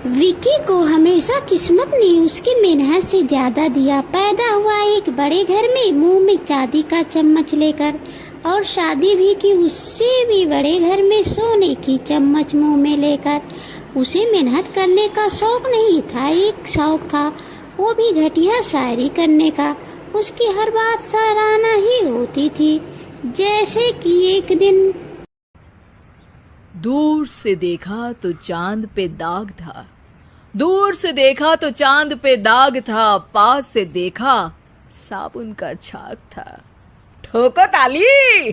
विकी को हमेशा किस्मत ने उसकी मेहनत से ज्यादा दिया। पैदा हुआ एक बड़े घर में, मुंह में चांदी का चम्मच लेकर, और शादी भी की उससे भी बड़े घर में, सोने की चम्मच मुंह में लेकर। उसे मेहनत करने का शौक नहीं था, एक शौक था, वो भी घटिया शायरी करने का। उसकी हर बात सराहना ही होती थी। जैसे कि एक दिन दूर से देखा तो चांद पे दाग था, दूर से देखा तो चांद पे दाग था, पास से देखा साबुन का छाग था। ठोको ताली।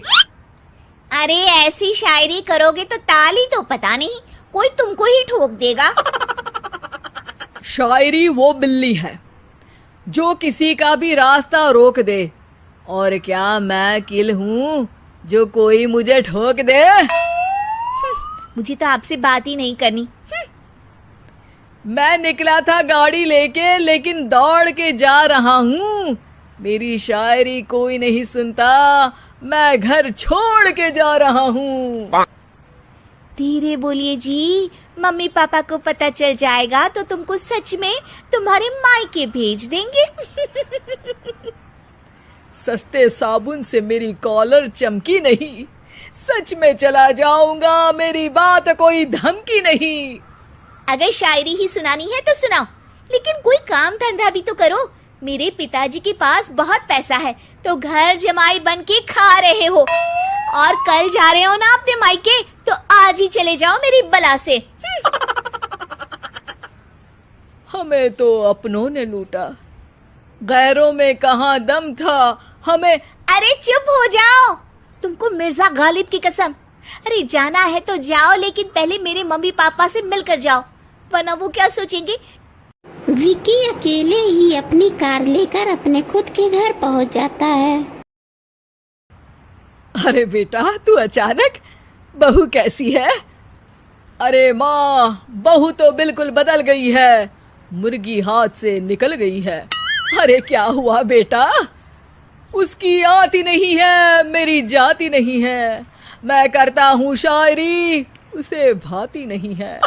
अरे ऐसी शायरी करोगे तो ताली तो पता नहीं कोई तुमको ही ठोक देगा। शायरी वो बिल्ली है जो किसी का भी रास्ता रोक दे, और क्या मैं किल हूं जो कोई मुझे ठोक दे। मुझे तो आपसे बात ही नहीं करनी। मैं निकला था गाड़ी लेके, लेकिन दौड़ के जा रहा हूँ। मेरी शायरी कोई नहीं सुनता, मैं घर छोड़ के जा रहा हूँ। धीरे बोलिए जी, मम्मी पापा को पता चल जाएगा तो तुमको सच में तुम्हारे मायके भेज देंगे। सस्ते साबुन से मेरी कॉलर चमकी नहीं, सच में चला जाऊंगा, मेरी बात कोई धमकी नहीं। अगर शायरी ही सुनानी है तो सुनाओ, लेकिन कोई काम धंधा भी तो करो। मेरे पिताजी के पास बहुत पैसा है तो घर जमाई बन के खा रहे हो, और कल जा रहे हो ना अपने मायके, तो आज ही चले जाओ मेरी बला से। हमें तो अपनों ने लूटा, गैरों में कहाँ दम था हमें। अरे चुप हो जाओ, तुमको मिर्जा गालिब की कसम। अरे जाना है तो जाओ, लेकिन पहले मेरे मम्मी पापा से मिलकर जाओ, वरना वो क्या सोचेंगे। विकी अकेले ही अपनी कार लेकर अपने खुद के घर पहुंच जाता है। अरे बेटा, तू अचानक, बहू कैसी है? अरे माँ, बहू तो बिल्कुल बदल गई है, मुर्गी हाथ से निकल गई है। अरे क्या हुआ बेटा? उसकी आती नहीं है, मेरी जाती नहीं है। मैं करता हूँ शायरी, उसे भाती नहीं है।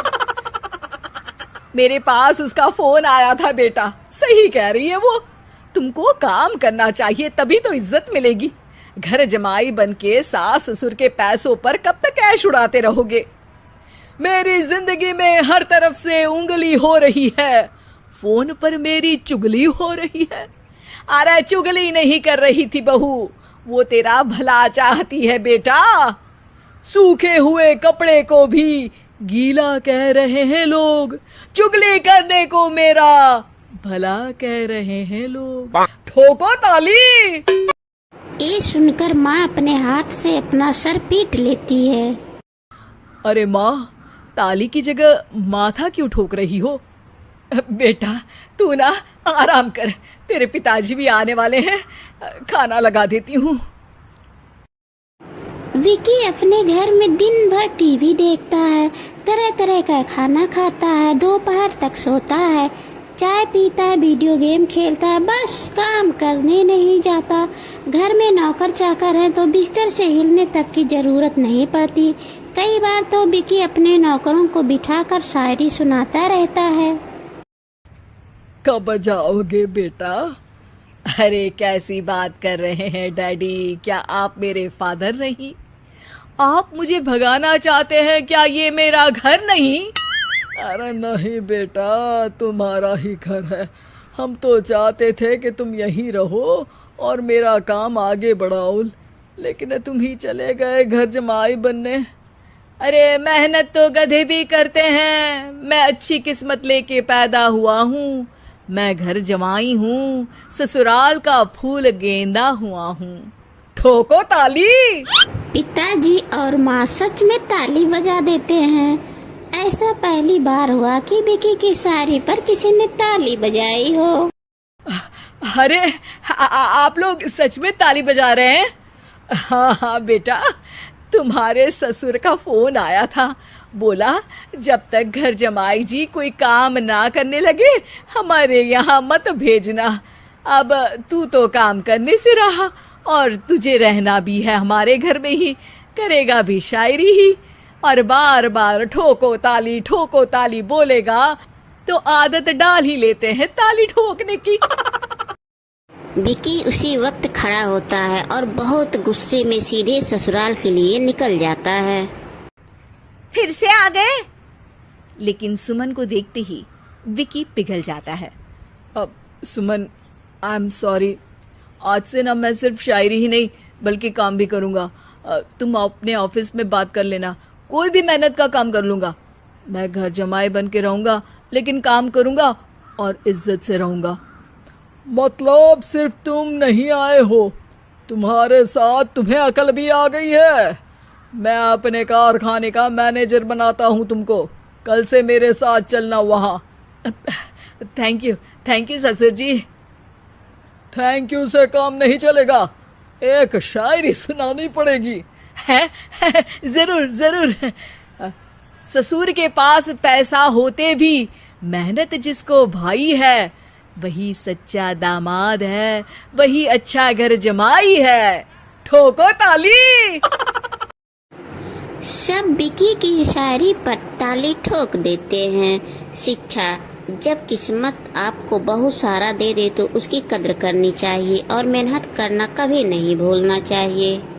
मेरे पास उसका फोन आया था बेटा, सही कह रही है वो। तुमको काम करना चाहिए, तभी तो इज्जत मिलेगी। घर जमाई बनके सास ससुर के पैसों पर कब तक ऐश उड़ाते रहोगे? मेरी जिंदगी में हर तरफ से उंगली हो रही है, फोन पर मेरी चुगली हो रही है। अरे चुगली नहीं कर रही थी बहू, वो तेरा भला चाहती है बेटा। सूखे हुए कपड़े को भी गीला कह रहे हैं लोग, चुगली करने को मेरा भला कह रहे हैं लोग। ठोको ताली। ये सुनकर माँ अपने हाथ से अपना सर पीट लेती है। अरे माँ, ताली की जगह माथा क्यों ठोक रही हो? बेटा तू ना आराम कर, तेरे पिताजी भी आने वाले हैं, खाना लगा देती हूँ। विकी अपने घर में दिन भर टीवी देखता है, तरह तरह का खाना खाता है, दोपहर तक सोता है, चाय पीता है, वीडियो गेम खेलता है, बस काम करने नहीं जाता। घर में नौकर चाकर है तो बिस्तर से हिलने तक की जरूरत नहीं पड़ती। कई बार तो विकी अपने नौकरों को बिठाकर शायरी सुनाता रहता है। कब जाओगे बेटा? अरे कैसी बात कर रहे हैं डैडी, क्या आप मेरे फादर नहीं? आप मुझे भगाना चाहते हैं क्या? ये मेरा घर नहीं। अरे नहीं बेटा, तुम्हारा ही घर है। हम तो चाहते थे कि तुम यहीं रहो और मेरा काम आगे बढ़ाओ, लेकिन तुम ही चले गए घर जमाई बनने। अरे मेहनत तो गधे भी करते हैं, मैं अच्छी किस्मत लेके पैदा हुआ हूँ। मैं घर जमाई हूँ, ससुराल का फूल गेंदा हुआ हूँ। ठोको ताली। पिताजी और माँ सच में ताली बजा देते हैं। ऐसा पहली बार हुआ कि विकी की शायरी पर किसी ने ताली बजाई हो। अरे आप लोग सच में ताली बजा रहे हैं? हाँ हाँ बेटा, तुम्हारे ससुर का फोन आया था, बोला जब तक घर जमाई जी कोई काम ना करने लगे हमारे यहाँ मत भेजना। अब तू तो काम करने से रहा और तुझे रहना भी है हमारे घर में ही, करेगा भी शायरी ही, और बार बार ठोको ताली बोलेगा तो आदत डाल ही लेते हैं ताली ठोकने की। विकी उसी वक्त खड़ा होता है और बहुत गुस्से में सीधे ससुराल के लिए निकल जाता है। फिर से आ गए? लेकिन सुमन को देखते ही विकी पिघल जाता है। अब सुमन, आई एम सॉरी, आज से ना मैं सिर्फ शायरी ही नहीं बल्कि काम भी करूँगा। तुम अपने ऑफिस में बात कर लेना, कोई भी मेहनत का काम कर लूँगा। मैं घर जमाई बन के रहूँगा लेकिन काम करूँगा और इज्जत से रहूँगा। मतलब सिर्फ तुम नहीं आए हो, तुम्हारे साथ तुम्हें अकल भी आ गई है। मैं अपने कारखाने का मैनेजर बनाता हूँ तुमको, कल से मेरे साथ चलना वहाँ। थैंक यू ससुर जी। थैंक यू से काम नहीं चलेगा, एक शायरी सुनानी पड़ेगी। है जरूर जरूर। ससुर के पास पैसा होते भी मेहनत जिसको भाई है, वही सच्चा दामाद है, वही अच्छा घर जमाई है। ठोको ताली। सब विकी की शायरी पर ताली ठोक देते हैं। शिक्षा, जब किस्मत आपको बहुत सारा दे दे तो उसकी कद्र करनी चाहिए और मेहनत करना कभी नहीं भूलना चाहिए।